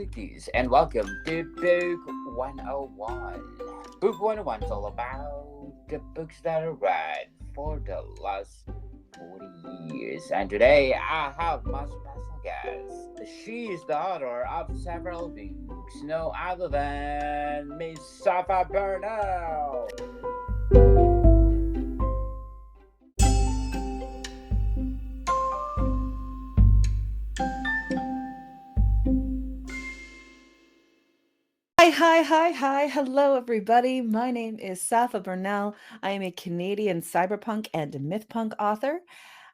Lucas, and welcome to Book 101. Book 101 is all about the books that I read for the last 40 years. And today I have my special guest. She is the author of several books, no other than Miss Sapha Burnell. Hi. Hello, everybody. My name is Sapha Burnell. I am a Canadian cyberpunk and mythpunk author.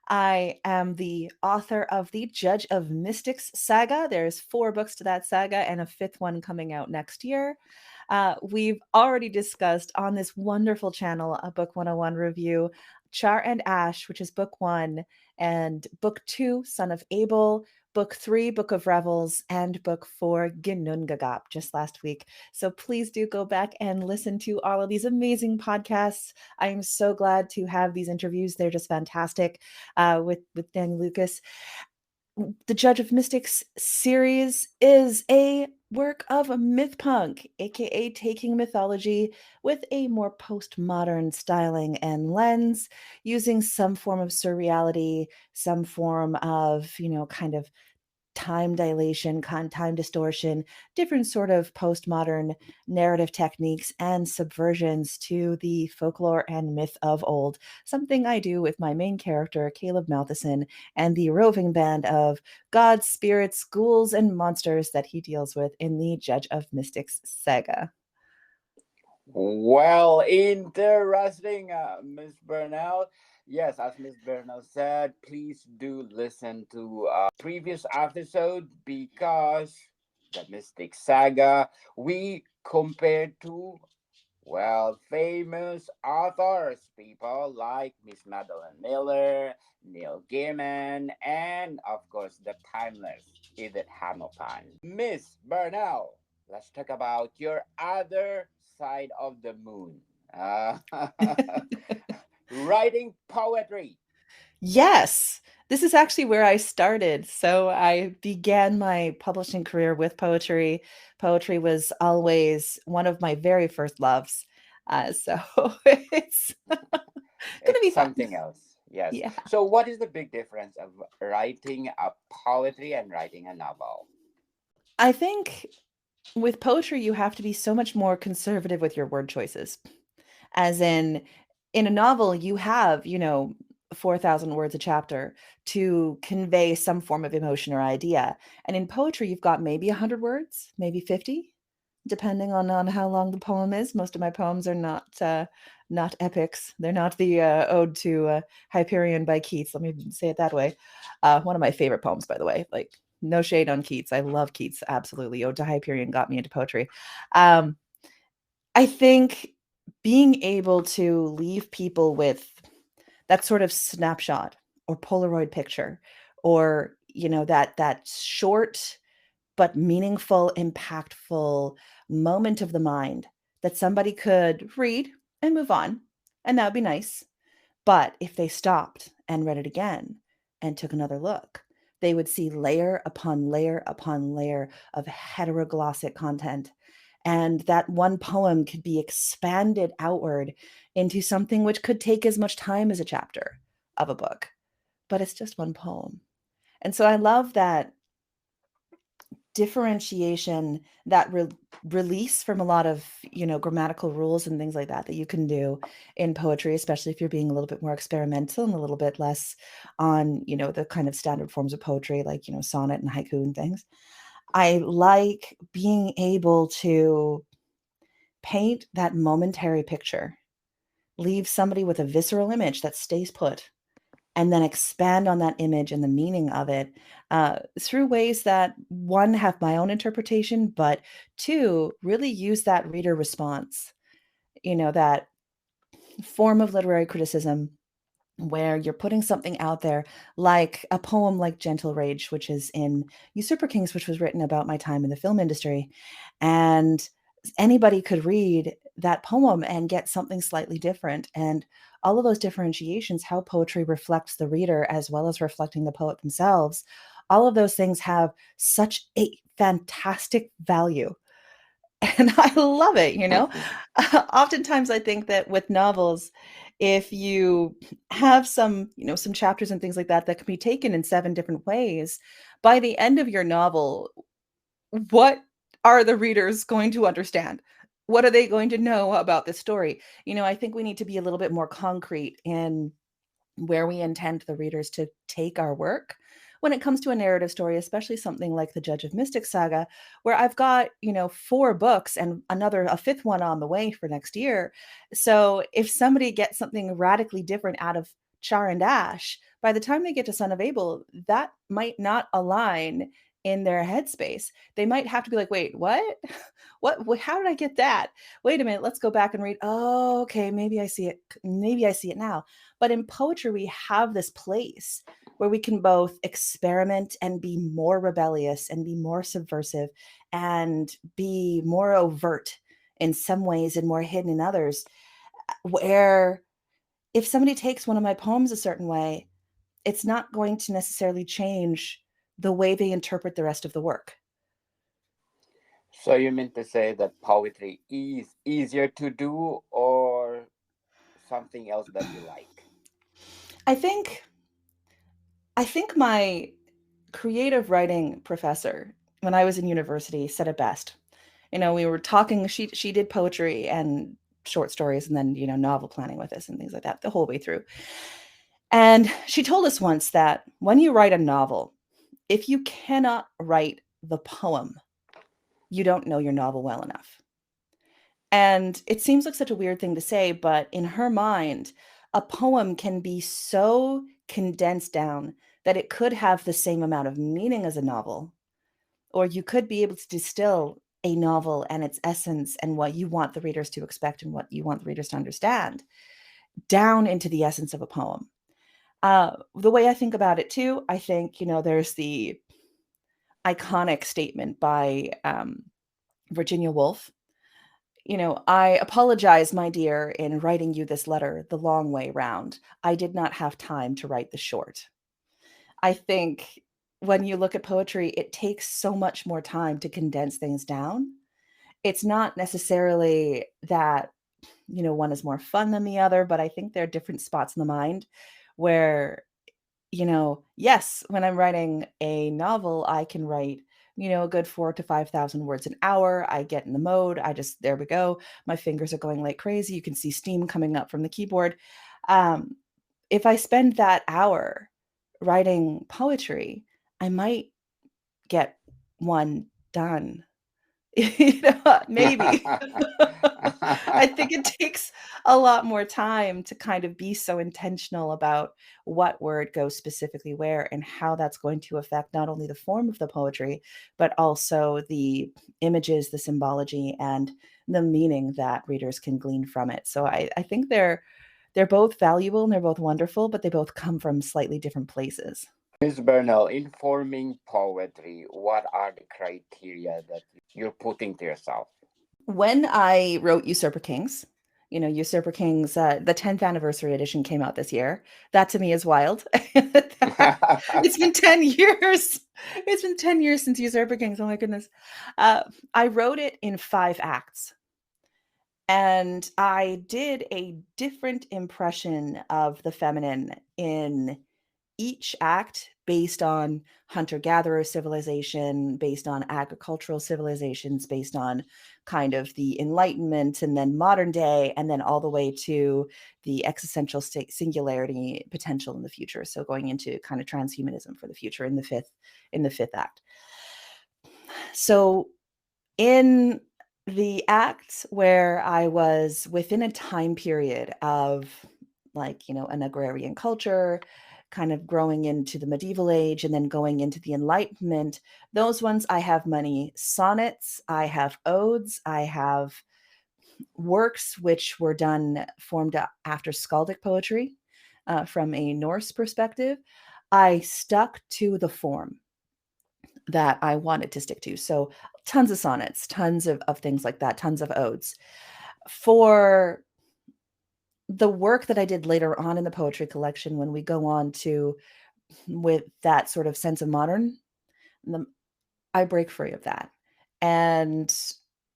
I am the author of the Judge of Mystics saga. There's four books to that saga and a fifth one coming out next year. We've already discussed on this wonderful channel a Book 101 review, Char and Ash, which is book one, and book two, Son of Abel, book three, Book of Revels, and book four, Ginnungagap, just last week. So please do go back and listen to all of these amazing podcasts. I am so glad to have these interviews. They're just fantastic with Daniel Lucas. The Judge of Mystics series is a work of mythpunk, aka taking mythology with a more postmodern styling and lens, using some form of surreality, some form of, kind of time dilation, time distortion, different sort of postmodern narrative techniques and subversions to the folklore and myth of old. Something I do with my main character, Caleb Malthison, and the roving band of gods, spirits, ghouls, and monsters that he deals with in the Judge of Mystics saga. Well, interesting, Miss Burnell. Yes, as Miss Burnell said, please do listen to previous episode because the Mystic Saga we compared to famous authors, people like Miss Madeline Miller, Neil Gaiman, and of course the timeless Edith Hamilton. Miss Burnell, let's talk about your other side of the moon. Uh, writing poetry. Yes, this is actually where I started. So I began my publishing career with poetry. Poetry was always one of my very first loves. So it's gonna It's be fun. something else. Yes. Yeah. So, what is the big difference of writing a poetry and writing a novel? I think with poetry, you have to be so much more conservative with your word choices. As in a novel, you have, 4,000 words a chapter to convey some form of emotion or idea. And in poetry, you've got maybe 100 words, maybe 50, depending on how long the poem is. Most of my poems are not epics. They're not the ode to Hyperion by Keats. Let me say it that way. One of my favorite poems, by the way. Like, no shade on Keats. I love Keats. Absolutely. Ode to Hyperion got me into poetry. Um, I think being able to leave people with that sort of snapshot or Polaroid picture, or that short but meaningful, impactful moment of the mind that somebody could read and move on, and that would be nice. But if they stopped and read it again and took another look, they would see layer upon layer upon layer of heteroglossic content. And that one poem could be expanded outward into something which could take as much time as a chapter of a book, but it's just one poem. And so I love that differentiation, that release from a lot of grammatical rules and things like that you can do in poetry, especially if you're being a little bit more experimental and a little bit less on the kind of standard forms of poetry, like sonnet and haiku and things. I like being able to paint that momentary picture, leave somebody with a visceral image that stays put, and then expand on that image and the meaning of it through ways that, one, have my own interpretation, but two, really use that reader response, that form of literary criticism where you're putting something out there, like a poem like Gentle Rage, which is in Usurper Kings, which was written about my time in the film industry. And anybody could read that poem and get something slightly different. And all of those differentiations, how poetry reflects the reader as well as reflecting the poet themselves, all of those things have such a fantastic value. And I love it, you know? Oftentimes I think that with novels, if you have some, some chapters and things like that can be taken in 7 different ways, by the end of your novel, what are the readers going to understand? What are they going to know about this story? I think we need to be a little bit more concrete in where we intend the readers to take our work when it comes to a narrative story, especially something like the Judge of Mystic saga, where I've got, 4 books and a fifth one on the way for next year. So if somebody gets something radically different out of Char and Ash, by the time they get to Son of Abel, that might not align in their headspace. They might have to be like, wait, what? What, how did I get that? Wait a minute, let's go back and read. Oh, okay, maybe I see it. Maybe I see it now. But in poetry, we have this place where we can both experiment and be more rebellious and be more subversive and be more overt in some ways and more hidden in others. Where if somebody takes one of my poems a certain way, it's not going to necessarily change the way they interpret the rest of the work. So you mean to say that poetry is easier to do, or something else that you like? I think my creative writing professor when I was in university said it best. We were talking, she did poetry and short stories and then, novel planning with us and things like that the whole way through. And she told us once that when you write a novel, if you cannot write the poem, you don't know your novel well enough. And it seems like such a weird thing to say, but in her mind, a poem can be so condensed down that it could have the same amount of meaning as a novel, or you could be able to distill a novel and its essence and what you want the readers to expect and what you want the readers to understand down into the essence of a poem. The way I think about it too, I think, there's the iconic statement by Virginia Woolf. I apologize, my dear, in writing you this letter the long way round. I did not have time to write the short. I think when you look at poetry, it takes so much more time to condense things down. It's not necessarily that, one is more fun than the other, but I think there are different spots in the mind where, yes, when I'm writing a novel, I can write, a good 4 to 5,000 words an hour. I get in the mode. There we go. My fingers are going like crazy. You can see steam coming up from the keyboard. If I spend that hour writing poetry, I might get one done. Maybe. I think it takes a lot more time to kind of be so intentional about what word goes specifically where and how that's going to affect not only the form of the poetry, but also the images, the symbology, and the meaning that readers can glean from it. So I think they're both valuable and they're both wonderful, but they both come from slightly different places. Ms. Burnell, in forming poetry, what are the criteria that you're putting to yourself? When I wrote Usurper Kings, Usurper Kings, the 10th anniversary edition came out this year. That to me is wild. It's been 10 years. It's been 10 years since Usurper Kings. Oh my goodness. I wrote it in 5 acts. And I did a different impression of the feminine in each act based on hunter-gatherer civilization, based on agricultural civilizations, based on kind of the Enlightenment and then modern day, and then all the way to the existential singularity potential in the future. So going into kind of transhumanism for the future in the fifth act. So in the acts where I was within a time period of an agrarian culture, kind of growing into the medieval age and then going into the Enlightenment, those ones I have many sonnets, I have odes, I have works which were formed after skaldic poetry from a Norse perspective. I stuck to the form that I wanted to stick to. So tons of sonnets, tons of things like that, tons of odes. For the work that I did later on in the poetry collection, when we go on to with that sort of sense of modern, I break free of that. And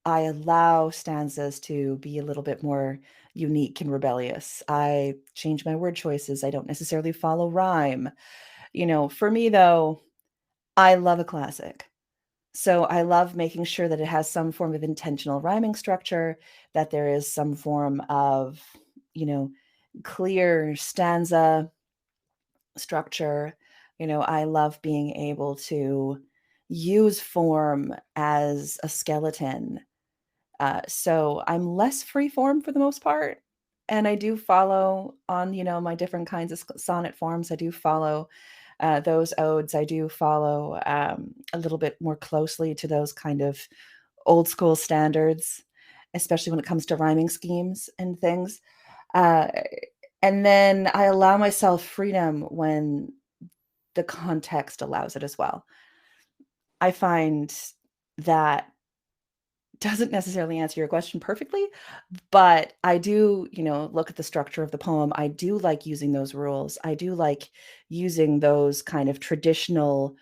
I allow stanzas to be a little bit more unique and rebellious. I change my word choices. I don't necessarily follow rhyme. For me, though, I love a classic. So I love making sure that it has some form of intentional rhyming structure, that there is some form of, you know, clear stanza structure. I love being able to use form as a skeleton. So I'm less free form for the most part. And I do follow on, my different kinds of sonnet forms. I do follow those odes. I do follow a little bit more closely to those kind of old school standards, especially when it comes to rhyming schemes and things. Uh, and then I allow myself freedom when the context allows it as well. I find that doesn't necessarily answer your question perfectly, but I do, look at the structure of the poem. I do like using those rules. I do like using those kind of traditional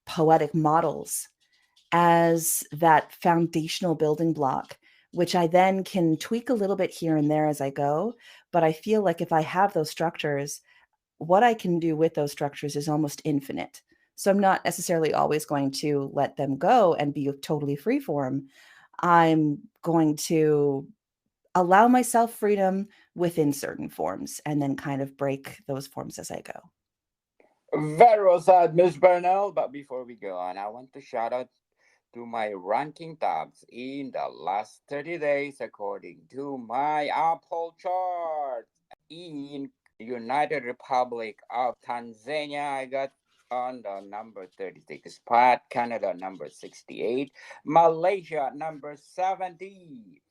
poetic models as that foundational building block, which I then can tweak a little bit here and there as I go. But I feel like if I have those structures, what I can do with those structures is almost infinite. So I'm not necessarily always going to let them go and be totally free form. I'm going to allow myself freedom within certain forms and then kind of break those forms as I go. Very well said, Miss Burnell. But before we go on, I want to shout out to my ranking tabs in the last 30 days according to my Apple chart. In United Republic of Tanzania, I got on the number 36 spot, Canada number 68, Malaysia number 70,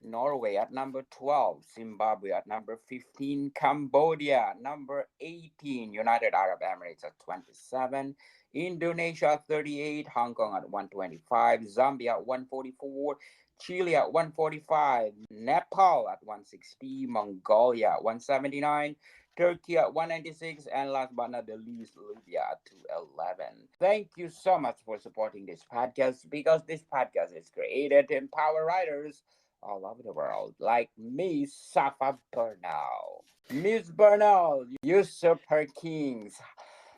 Norway at number 12, Zimbabwe at number 15, Cambodia at number 18, United Arab Emirates at 27, Indonesia at 38, Hong Kong at 125, Zambia at 144, Chile at 145, Nepal at 160, Mongolia at 179, Turkey at 196, and last but not the least, Libya at 211. Thank you so much for supporting this podcast because this podcast is created to empower writers all over the world, like Miss Sapha Burnell. Miss Burnell, Usurper Kings,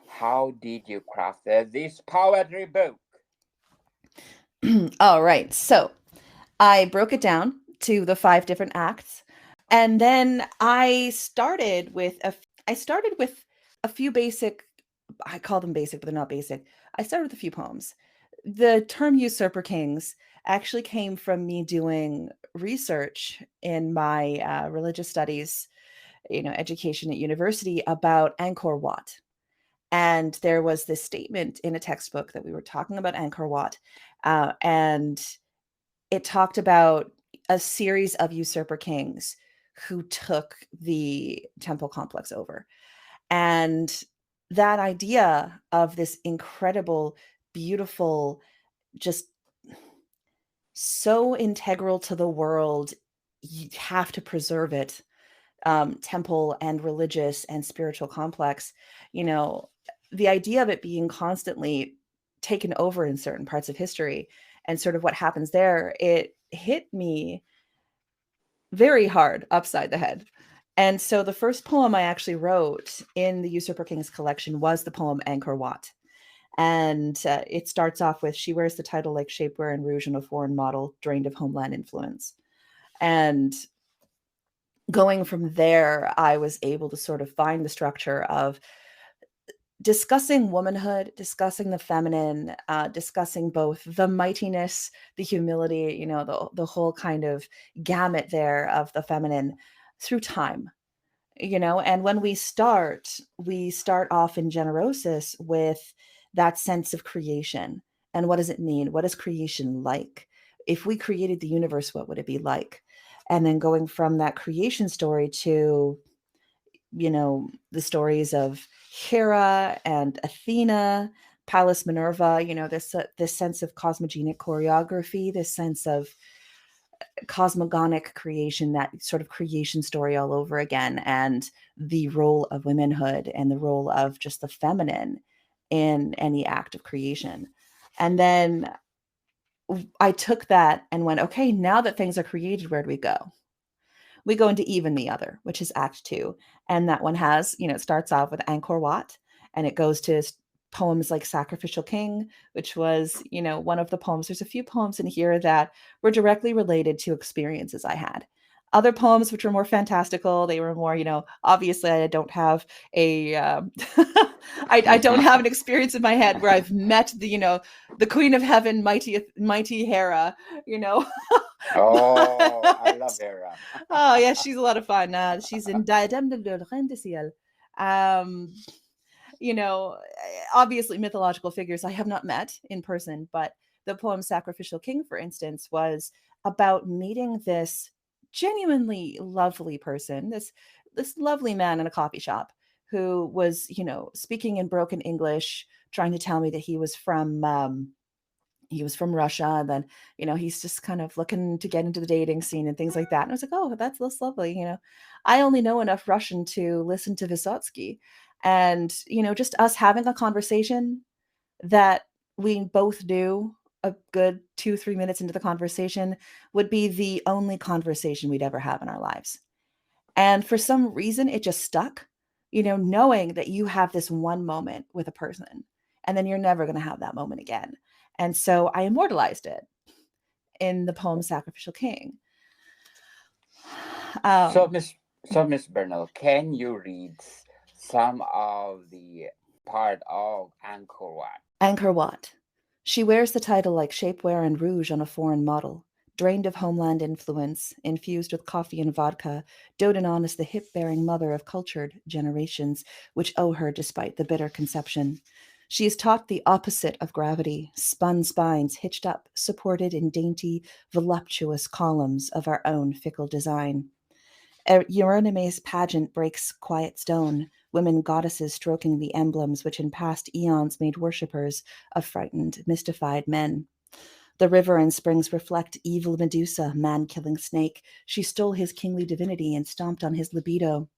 how did you craft this poetry book? All right. So I broke it down to the 5 different acts. And then I started with a few basic, I call them basic, but they're not basic. I started with a few poems. The term usurper kings actually came from me doing research in my religious studies, education at university about Angkor Wat. And there was this statement in a textbook that we were talking about Angkor Wat, and it talked about a series of usurper kings who took the temple complex over. And that idea of this incredible, beautiful, just so integral to the world, you have to preserve it, temple and religious and spiritual complex, you know, the idea of it being constantly taken over in certain parts of history and sort of what happens there, it hit me very hard upside the head. And so the first poem I actually wrote in the Usurper Kings collection was the poem Angkor Wat. And it starts off with, she wears the title like shapewear and rouge on a foreign model, drained of homeland influence. And going from there, I was able to sort of find the structure of discussing womanhood, discussing the feminine, discussing both the mightiness, the humility, the whole kind of gamut there of the feminine through time. And when we start off in Generosis with that sense of creation. And what does it mean? What is creation like? If we created the universe, what would it be like? And then going from that creation story to, the stories of Hera and Athena, Pallas Minerva, this sense of cosmogenic choreography, this sense of cosmogonic creation, that sort of creation story all over again, and the role of womanhood and the role of just the feminine in any act of creation. And then I took that and went, okay, now that things are created, where do we go? We go into Even the Other, which is Act Two. And that one has, it starts off with Angkor Wat and it goes to poems like Sacrificial King, which was, one of the poems. There's a few poems in here that were directly related to experiences I had. Other poems which were more fantastical, they were more, obviously I don't have a, I don't have an experience in my head where I've met the Queen of Heaven, mighty Hera, Oh, I but love Hera. oh yeah, she's a lot of fun. She's in Diadème de Reine de Ciel. Um, obviously mythological figures I have not met in person, but the poem Sacrificial King, for instance, was about meeting this genuinely lovely person, this lovely man in a coffee shop who was, speaking in broken English, trying to tell me that he was from Russia. And then, he's just kind of looking to get into the dating scene and things like that. And I was like, oh, that's lovely. I only know enough Russian to listen to Vysotsky. And, just us having a conversation that we both do a good 2-3 minutes into the conversation would be the only conversation we'd ever have in our lives. And for some reason, it just stuck, knowing that you have this one moment with a person and then you're never going to have that moment again. And so I immortalized it in the poem Sacrificial King. So, Um, Miss Burnell, can you read some of the part of Angkor Wat? Angkor Wat. She wears the title like shapewear and rouge on a foreign model, drained of homeland influence, infused with coffee and vodka, doted on as the hip-bearing mother of cultured generations, which owe her despite the bitter conception. She is taught the opposite of gravity, spun spines hitched up, supported in dainty, voluptuous columns of our own fickle design. Eurynome's pageant breaks quiet stone, women goddesses stroking the emblems which in past eons made worshippers of frightened, mystified men. The river and springs reflect evil Medusa, man-killing snake. She stole his kingly divinity and stomped on his libido.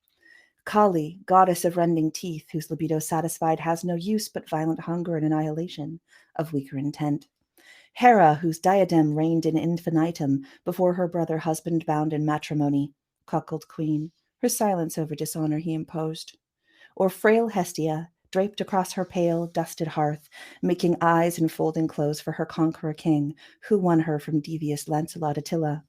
Kali, goddess of rending teeth, whose libido satisfied has no use but violent hunger and annihilation of weaker intent. Hera, whose diadem reigned in infinitum before her brother husband bound in matrimony. Cuckold queen, her silence over dishonor he imposed. Or frail Hestia, draped across her pale, dusted hearth, making eyes and folding clothes for her conqueror king, who won her from devious Lancelot Attila.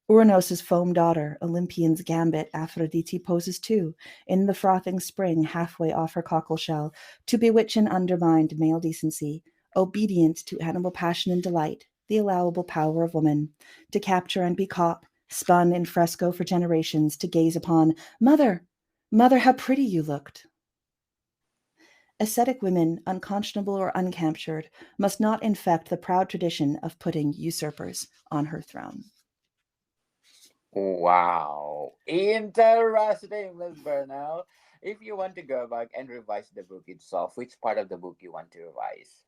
Uranos' foam daughter, Olympian's gambit, Aphrodite poses too, in the frothing spring halfway off her cockle shell, to bewitch and undermine male decency, obedient to animal passion and delight, the allowable power of woman, to capture and be caught, spun in fresco for generations, to gaze upon, Mother, mother, how pretty you looked. Ascetic women, unconscionable or uncaptured, must not infect the proud tradition of putting usurpers on her throne. Wow, interesting, Miss Burnell. If you want to go back and revise the book itself, which part of the book you want to revise?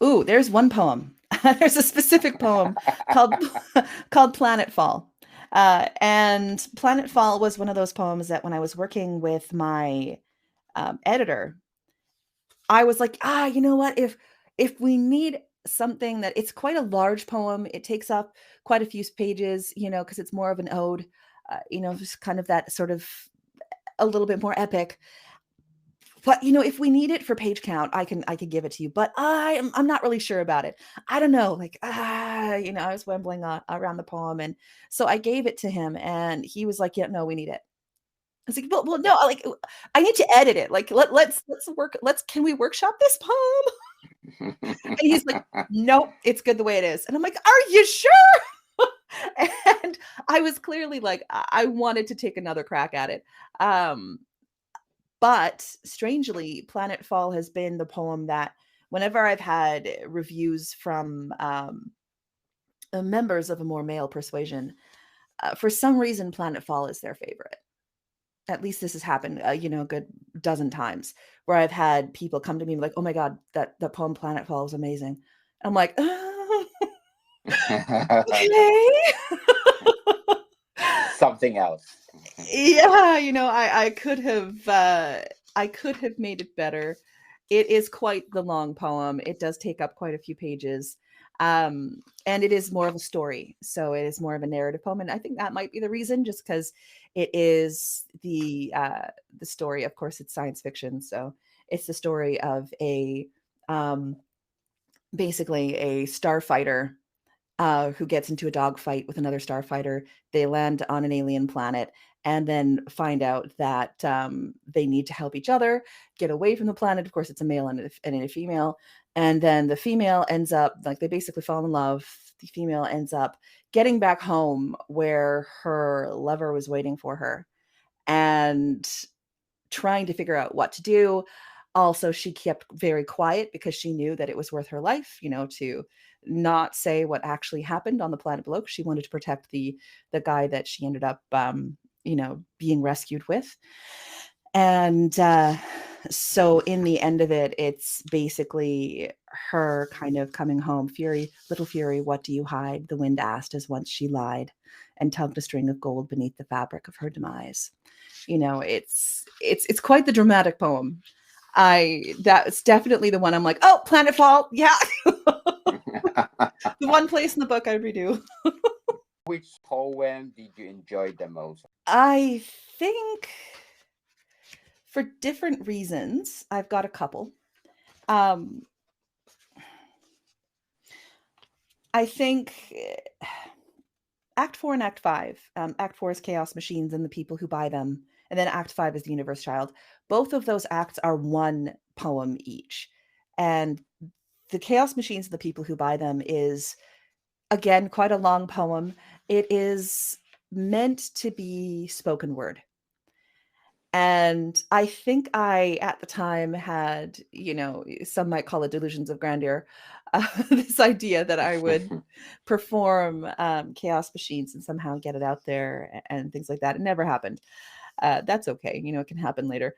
Ooh, there's one poem. There's a specific poem called called Planet Fall. And Planet Fall was one of those poems that when I was working with my editor, I was like, you know what? If we need something that it's quite a large poem, it takes up quite a few pages, because it's more of an ode, just kind of that sort of a little bit more epic. But if we need it for page count, I could give it to you. But I'm not really sure about it. I don't know. Like I was wambling around the poem, and so I gave it to him, and he was like, "Yeah, no, we need it." I was like, "Well, no, like I need to edit it. Like let's work. Can we workshop this poem?" And he's like, "Nope, it's good the way it is." And I'm like, "Are you sure?" And I was clearly like, I wanted to take another crack at it. But strangely, Planet Fall has been the poem that whenever I've had reviews from members of a more male persuasion, for some reason, Planet Fall is their favorite. At least this has happened, a good dozen times where I've had people come to me like, "Oh my God, that the poem Planet Fall is amazing." I'm like, okay. Something else. Yeah, I could have made it better. It is quite the long poem. It does take up quite a few pages. And it is more of a story. So it is more of a narrative poem. And I think that might be the reason, just because it is the story. Of course, it's science fiction. So it's the story of um, basically a starfighter who gets into a dogfight with another starfighter. They land on an alien planet and then find out that they need to help each other get away from the planet. Of course, it's a male and a female. And then the female ends up, like, they basically fall in love. The female ends up getting back home where her lover was waiting for her and trying to figure out what to do. Also, she kept very quiet because she knew that it was worth her life, to not say what actually happened on the planet below. 'Cause she wanted to protect the guy that she ended up, being rescued with. And so, in the end of it, it's basically her kind of coming home. Fury, little Fury, what do you hide? The wind asked as once she lied, and tugged a string of gold beneath the fabric of her demise. It's quite the dramatic poem. That's definitely the one I'm like, oh, planetfall, yeah. The one place in the book I redo. Which poem did you enjoy the most? I think for different reasons, I've got a couple. Um, I think Act 4 and Act 5. Act 4 is Chaos Machines and the People Who Buy Them. And then Act 5 is The Universe Child. Both of those acts are one poem each. And the Chaos Machines and the People Who Buy Them is, again, quite a long poem. It is meant to be spoken word. And I think I, at the time, had, some might call it delusions of grandeur, this idea that I would perform Chaos Machines and somehow get it out there and things like that. It never happened. That's okay. It can happen later.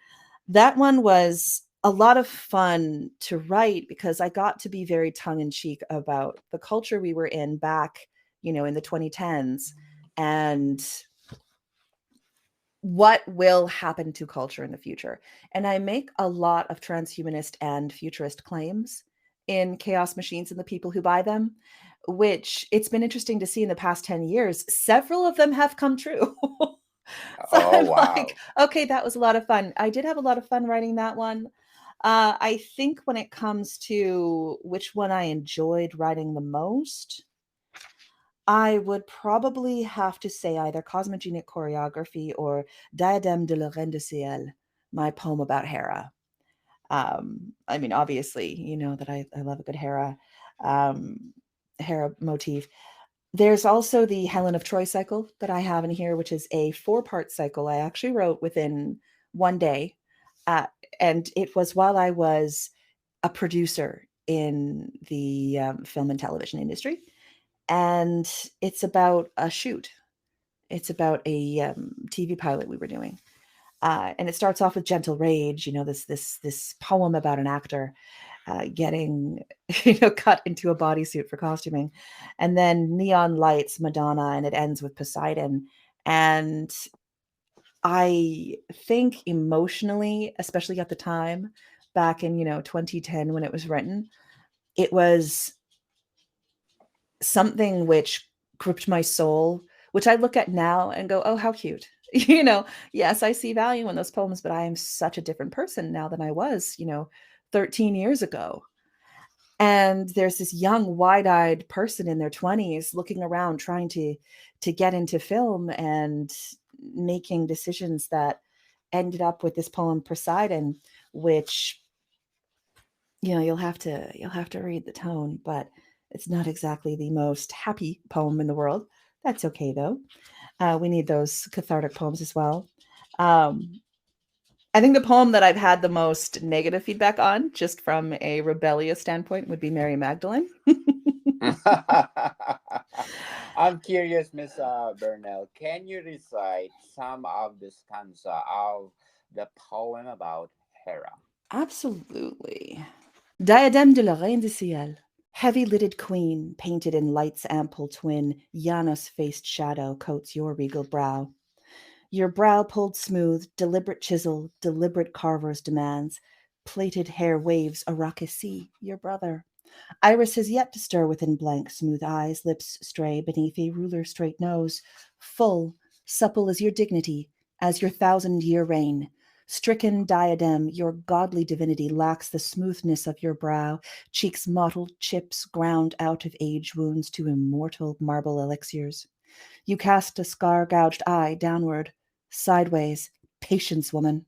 That one was a lot of fun to write because I got to be very tongue in cheek about the culture we were in back, in the 2010s and what will happen to culture in the future. And I make a lot of transhumanist and futurist claims in Chaos Machines and the People Who Buy Them, which it's been interesting to see in the past 10 years. Several of them have come true. So Oh, I'm wow. like, okay, that was a lot of fun. I did have a lot of fun writing that one. I think when it comes to which one I enjoyed writing the most, I would probably have to say either Cosmogenic Choreography or Diadème de la Reine de Ciel, my poem about Hera. I mean, obviously, you know that I love a good um, Hera motif. There's also the Helen of Troy cycle that I have in here, which is a 4-part cycle I actually wrote within one day. Uh, and it was while I was a producer in the film and television industry. And it's about a shoot. It's about a TV pilot we were doing. And it starts off with gentle rage, this poem about an actor getting cut into a bodysuit for costuming, and then neon lights, Madonna, and it ends with Poseidon. And I think emotionally, especially at the time, back in 2010 when it was written, it was something which gripped my soul, which I look at now and go, oh, how cute. Yes, I see value in those poems, but I am such a different person now than I was 13 years ago. And there's this young wide-eyed person in their 20s looking around trying to get into film and making decisions that ended up with this poem Poseidon, which you'll have to read the tone, but it's not exactly the most happy poem in the world. That's okay though. We need those cathartic poems as well. um, I think the poem that I've had the most negative feedback on, just from a rebellious standpoint, would be Mary Magdalene. I'm curious, Miss Burnell. Can you recite some of the stanza of the poem about Hera? Absolutely. Diadème de la Reine du Ciel. Heavy-lidded queen, painted in light's ample twin, Janus-faced shadow coats your regal brow. Your brow pulled smooth, deliberate chisel, deliberate carver's demands, Plaited hair waves a raucous sea, your brother. Iris has yet to stir within blank, smooth eyes, lips stray beneath a ruler straight nose, full, supple as your dignity, as your 1,000-year reign. Stricken diadem, your godly divinity lacks the smoothness of your brow, cheeks mottled, chips ground out of age wounds to immortal marble elixirs. You cast a scar-gouged eye downward, sideways. Patience, woman.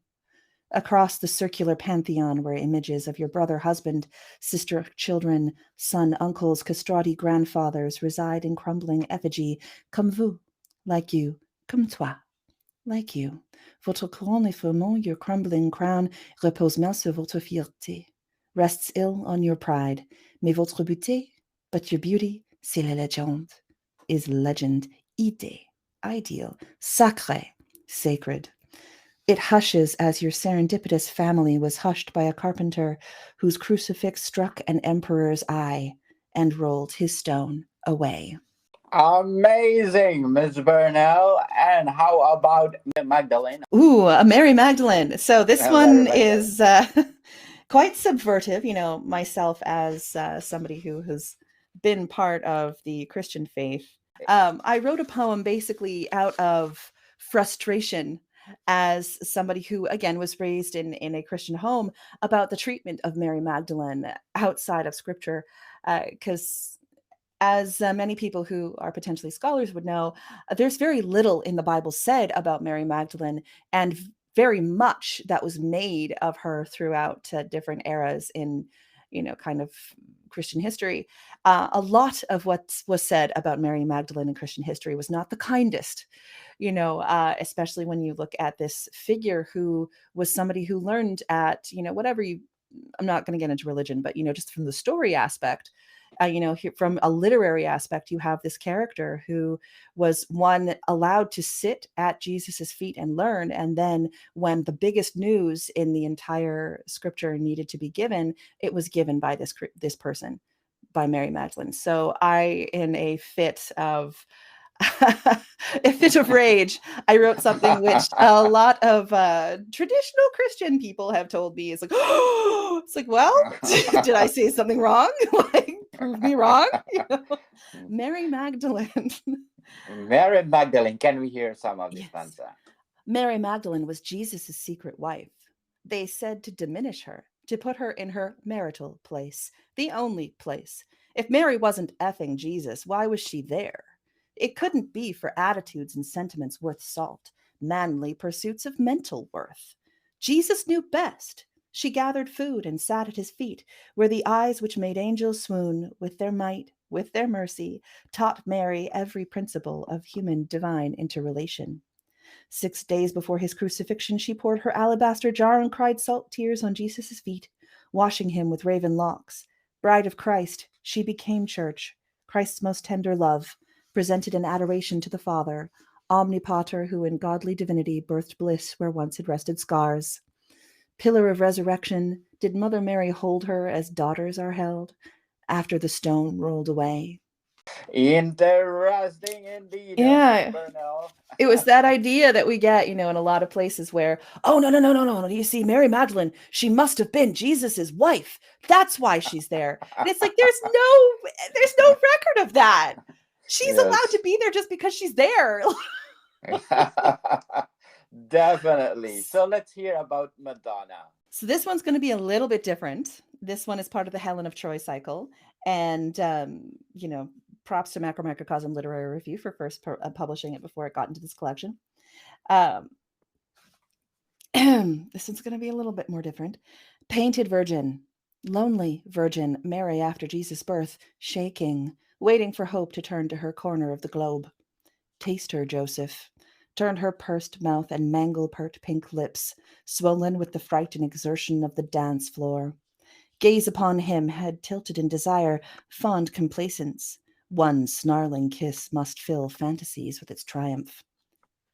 Across the circular pantheon were images of your brother, husband, sister, children, son, uncles, castrati grandfathers reside in crumbling effigy, comme vous, like you, comme toi, like you. Votre couronne est formant, your crumbling crown repose mal sur votre fierté, rests ill on your pride. Mais votre beauté, but your beauty, c'est la légende, is legend, idée, ideal, sacré, sacred. It hushes as your serendipitous family was hushed by a carpenter whose crucifix struck an emperor's eye and rolled his stone away. Amazing, Miss Burnell. And how about Magdalene? Ooh, a Mary Magdalene. So this Mary one Magdalene. is quite subvertive. You know, myself as somebody who has been part of the Christian faith. I wrote a poem basically out of frustration as somebody who, again, was raised in a Christian home about the treatment of Mary Magdalene outside of Scripture. Because as many people who are potentially scholars would know, there's very little in the Bible said about Mary Magdalene, and very much that was made of her throughout different eras in, kind of Christian history. A lot of what was said about Mary Magdalene in Christian history was not the kindest, especially when you look at this figure who was somebody who learned at, whatever you, I'm not going to get into religion, but, just from the story aspect, from a literary aspect, you have this character who was one allowed to sit at Jesus's feet and learn. And then when the biggest news in the entire scripture needed to be given, it was given by this person, by Mary Magdalene. So I, in a fit of a fit of rage, I wrote something which a lot of traditional Christian people have told me is like, oh, it's like, well, did I say something wrong? Like, prove me wrong. Mary Magdalene. Mary Magdalene. Can we hear some of this Yes. stanza? Mary Magdalene was Jesus' secret wife. They said to diminish her, to put her in her marital place, the only place. If Mary wasn't effing Jesus, why was she there? It couldn't be for attitudes and sentiments worth salt, manly pursuits of mental worth. Jesus knew best. She gathered food and sat at his feet, where the eyes which made angels swoon, with their might, with their mercy, taught Mary every principle of human divine interrelation. 6 days before his crucifixion, she poured her alabaster jar and cried salt tears on Jesus' feet, washing him with raven locks. Bride of Christ, she became church, Christ's most tender love, presented in adoration to the Father, omnipater who in godly divinity birthed bliss where once had rested scars. Pillar of resurrection, did Mother Mary hold her as daughters are held after the stone rolled away? Interesting indeed, Miss Yeah, Burnell. it was that idea that we get, in a lot of places where, oh, no, no, no, no, no. You see, Mary Magdalene, she must have been Jesus's wife. That's why she's there. And it's like, there's no record of that. She's allowed to Yes. be there just because she's there. Definitely. So let's hear about Madonna. So this one's going to be a little bit different. This one is part of the Helen of Troy cycle. And, props to Macromicrocosm Literary Review for first publishing it before it got into this collection. Um, this one's going to be a little bit more different. Painted Virgin, lonely Virgin Mary after Jesus' birth, shaking, waiting for hope to turn to her corner of the globe. Taste her, Joseph. Turn her pursed mouth and mangle-pert pink lips, swollen with the fright and exertion of the dance floor. Gaze upon him, head tilted in desire, fond complacence. One snarling kiss must fill fantasies with its triumph.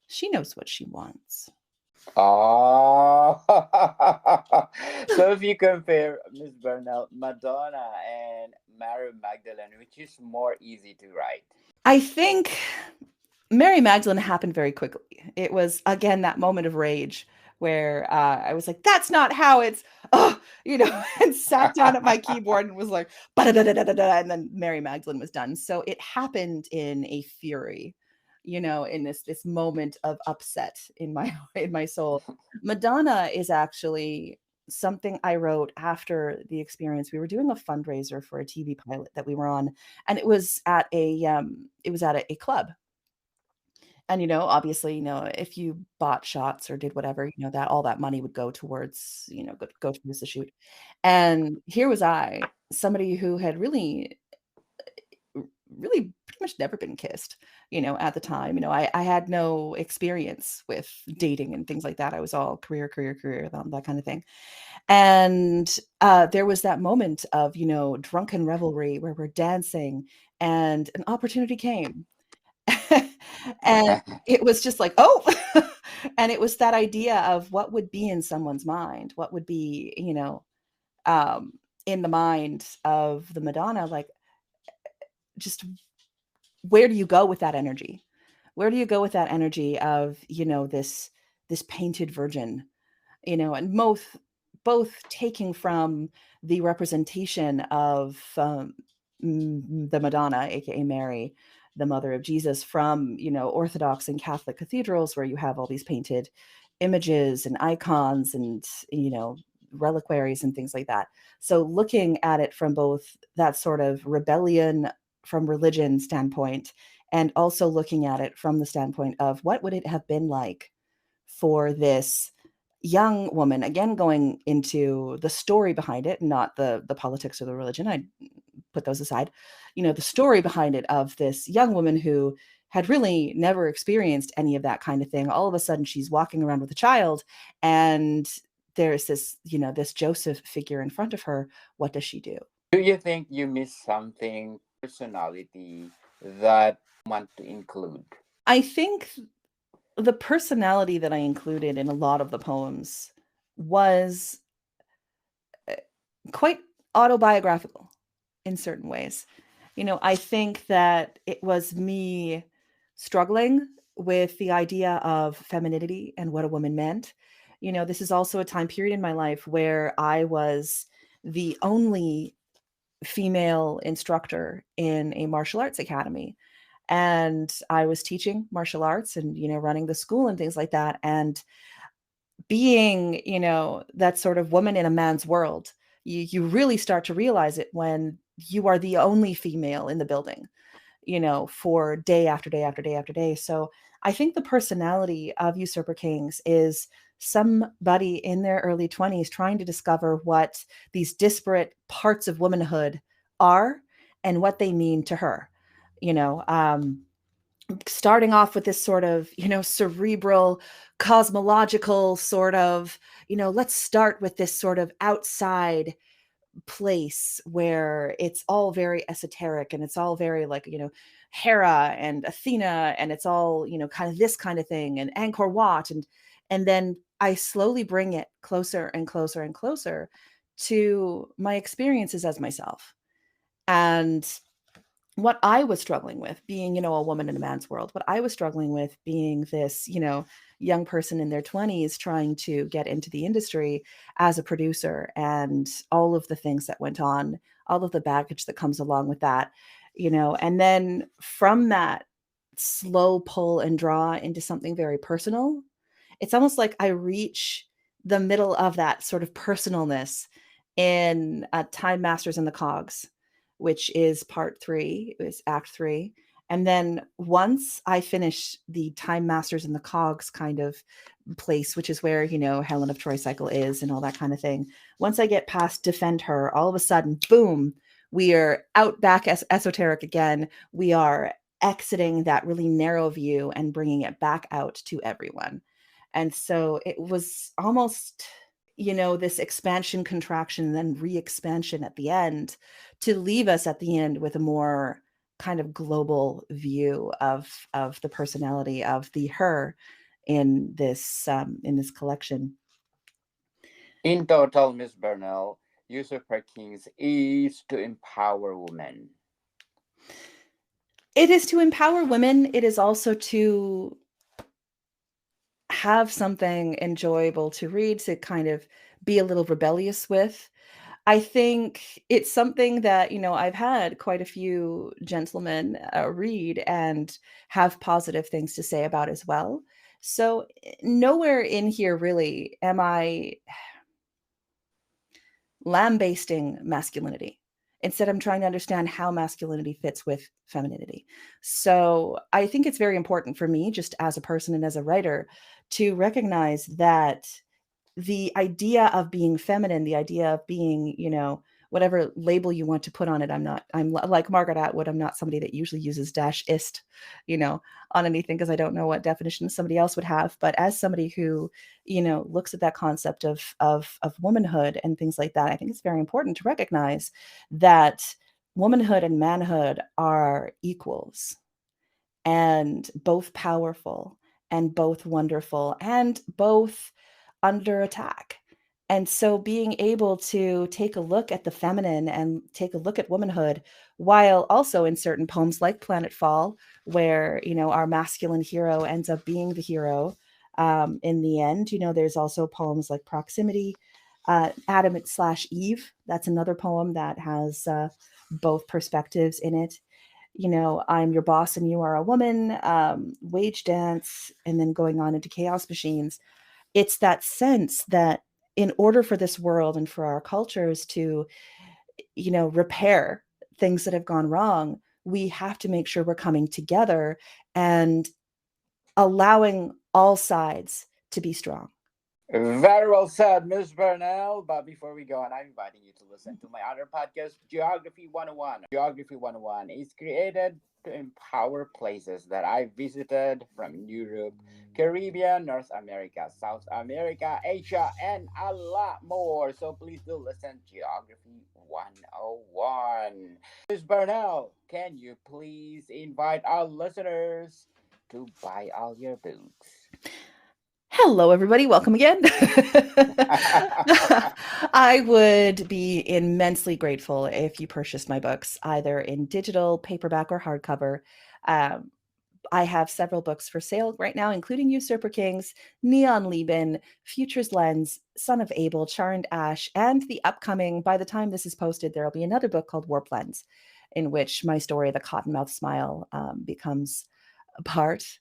She knows what she wants. Oh, so if you compare Miss Burnell, Madonna, and Mary Magdalene, which is more easy to write? I think Mary Magdalene happened very quickly. It was, again, that moment of rage where I was like, that's not how it's, oh, and sat down at my keyboard and was like, "Ba-da-da-da-da-da," and then Mary Magdalene was done. So it happened in a fury, in this moment of upset in my in my soul. Madonna is actually something I wrote after the experience. We were doing a fundraiser for a TV pilot that we were on, and it was at a club. And, obviously, if you bought shots or did whatever, that all that money would go towards, go towards the shoot. And here was I, somebody who had really pretty much never been kissed, at the time. I had no experience with dating and things like that. I was all career, career, career, that kind of thing. And there was that moment of, drunken revelry where we're dancing and an opportunity came. And it was just like, "Oh!" And it was that idea of what would be in someone's mind, what would be, um, in the mind of the Madonna, like, just where do you go with that energy? Where do you go with that energy of, this painted virgin, and both taking from the representation of, the Madonna, aka Mary, the mother of Jesus, from, Orthodox and Catholic cathedrals where you have all these painted images and icons and, reliquaries and things like that. So looking at it from both that sort of rebellion from religion standpoint, and also looking at it from the standpoint of what would it have been like for this young woman, again going into the story behind it, not the politics or the religion. I put those aside. The story behind it of this young woman who had really never experienced any of that kind of thing. All of a sudden she's walking around with a child, and there's this Joseph figure in front of her. What does she do? Do you think you missed something, personality that you want to include? I think the personality that I included in a lot of the poems was quite autobiographical in certain ways. I think that it was me struggling with the idea of femininity and what a woman meant. This is also a time period in my life where I was the only female instructor in a martial arts academy. And I was teaching martial arts and, running the school and things like that. And being, that sort of woman in a man's world, you really start to realize it when you are the only female in the building, for day after day after day after day. So I think the personality of Usurper Kings is somebody in their early 20s trying to discover what these disparate parts of womanhood are and what they mean to her. You know, Starting off with this sort of, cerebral, cosmological sort of, let's start with this sort of outside place where it's all very esoteric and it's all very like, Hera and Athena, and it's all, kind of this kind of thing, and Angkor Wat, and then I slowly bring it closer and closer and closer to my experiences as myself. And what I was struggling with being, a woman in a man's world, what I was struggling with being this, young person in their 20s trying to get into the industry as a producer, and all of the things that went on, all of the baggage that comes along with that, and then from that slow pull and draw into something very personal. It's almost like I reach the middle of that sort of personalness in Time Masters and the Cogs, which is part 3, is act 3. And then once I finish the Time Masters and the Cogs kind of place, which is where, Helen of Troy cycle is and all that kind of thing. Once I get past Defend Her, all of a sudden, boom, we are out back as esoteric again. We are exiting that really narrow view and bringing it back out to everyone. And so it was almost, this expansion, contraction, then re-expansion at the end, to leave us at the end with a more kind of global view of the personality of the her in this collection. In total, Miss Burnell, Usurper Kings is to empower women. It is to empower women. It is also to have something enjoyable to read, to kind of be a little rebellious with. I think it's something that, I've had quite a few gentlemen read and have positive things to say about as well. So nowhere in here really am I lambasting masculinity. Instead, I'm trying to understand how masculinity fits with femininity. So I think it's very important for me, just as a person and as a writer, to recognize that the idea of being feminine, the idea of being, whatever label you want to put on it. I'm like Margaret Atwood. I'm not somebody that usually uses dash ist, on anything, because I don't know what definition somebody else would have. But as somebody who, looks at that concept of womanhood and things like that, I think it's very important to recognize that womanhood and manhood are equals, and both powerful, and both wonderful, and both under attack. And so being able to take a look at the feminine and take a look at womanhood, while also in certain poems like Planet Fall, where, our masculine hero ends up being the hero in the end. There's also poems like Proximity, Adam slash Eve. That's another poem that has both perspectives in it. I'm your boss and you are a woman, Wage Dance, and then going on into Chaos Machines. It's that sense that in order for this world and for our cultures to, repair things that have gone wrong, we have to make sure we're coming together and allowing all sides to be strong. Very well said, Miss Burnell. But before we go on, I'm inviting you to listen to my other podcast, Geography 101. Geography 101 is created to empower places that I visited from Europe, Caribbean, North America, South America, Asia, and a lot more. So please do listen Geography 101. Miss Burnell, can you please invite our listeners to buy all your books? Hello, everybody. Welcome again. I would be immensely grateful if you purchased my books, either in digital, paperback, or hardcover. Um, I have several books for sale right now, including Usurper Kings, Neon Lieben, Future's Lens, Son of Abel, Charmed Ash, and the upcoming, by the time this is posted, there will be another book called Warp Lens, in which my story, The Cottonmouth Smile, becomes a part.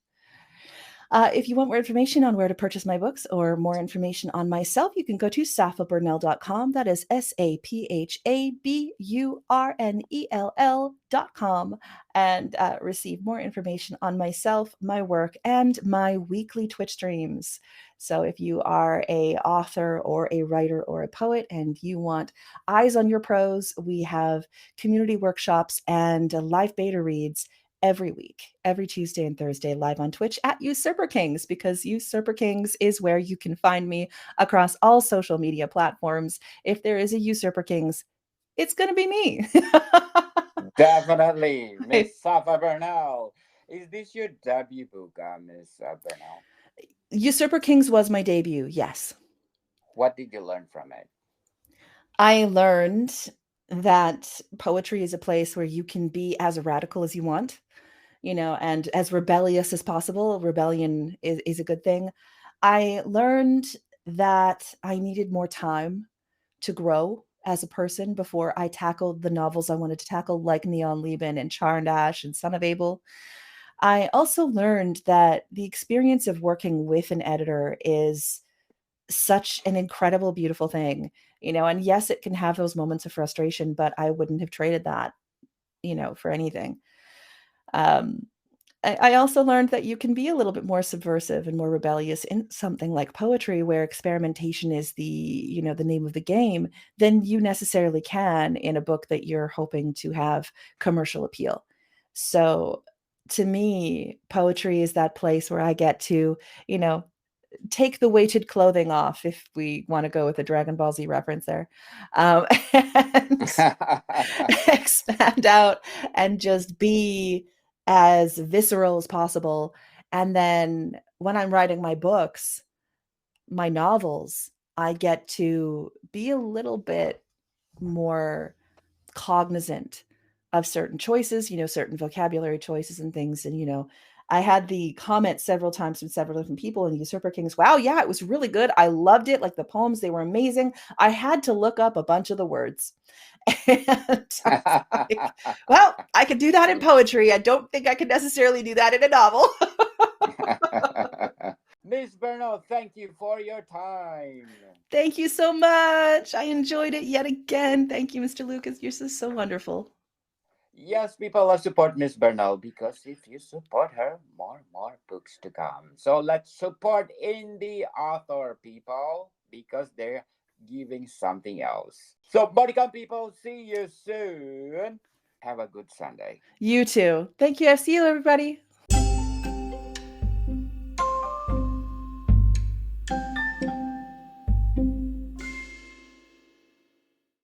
If you want more information on where to purchase my books or more information on myself, you can go to saphaburnell.com. That is SAPHABURNELL.com, and receive more information on myself, my work, and my weekly Twitch streams. So if you are a author or a writer or a poet and you want eyes on your prose, we have community workshops and live beta reads every week, every Tuesday and Thursday, live on Twitch at Usurper Kings, because Usurper Kings is where you can find me across all social media platforms. If there is a Usurper Kings, it's going to be me. Definitely, Miss Sapha Burnell. Is this your debut book, Miss Burnell? Usurper Kings was my debut, yes. What did you learn from it? I learned that poetry is a place where you can be as radical as you want, and as rebellious as possible. Rebellion is a good thing. I learned that I needed more time to grow as a person before I tackled the novels I wanted to tackle, like Neon Lieben and Charmed Ash and Son of Abel. I also learned that the experience of working with an editor is such an incredible, beautiful thing, and yes, it can have those moments of frustration, but I wouldn't have traded that, for anything. Um, I also learned that you can be a little bit more subversive and more rebellious in something like poetry, where experimentation is the name of the game, than you necessarily can in a book that you're hoping to have commercial appeal. So to me, poetry is that place where I get to, you know, take the weighted clothing off, if we want to go with a Dragon Ball Z reference there, and expand out and just be as visceral as possible. And then when I'm writing my books, my novels, I get to be a little bit more cognizant of certain choices, certain vocabulary choices and things. And, I had the comment several times from several different people in Usurper Kings. Wow, yeah, it was really good. I loved it. Like the poems, they were amazing. I had to look up a bunch of the words. And I was like, well, I could do that in poetry. I don't think I could necessarily do that in a novel. Miss Burnell, thank you for your time. Thank you so much. I enjoyed it yet again. Thank you, Mr. Lucas. You're so wonderful. Yes, people love support Miss Burnell because if you support her, more books to come. So let's support indie author people because they're giving something else. So bodycon people, see you soon. Have a good Sunday. You too. Thank you. See you, everybody.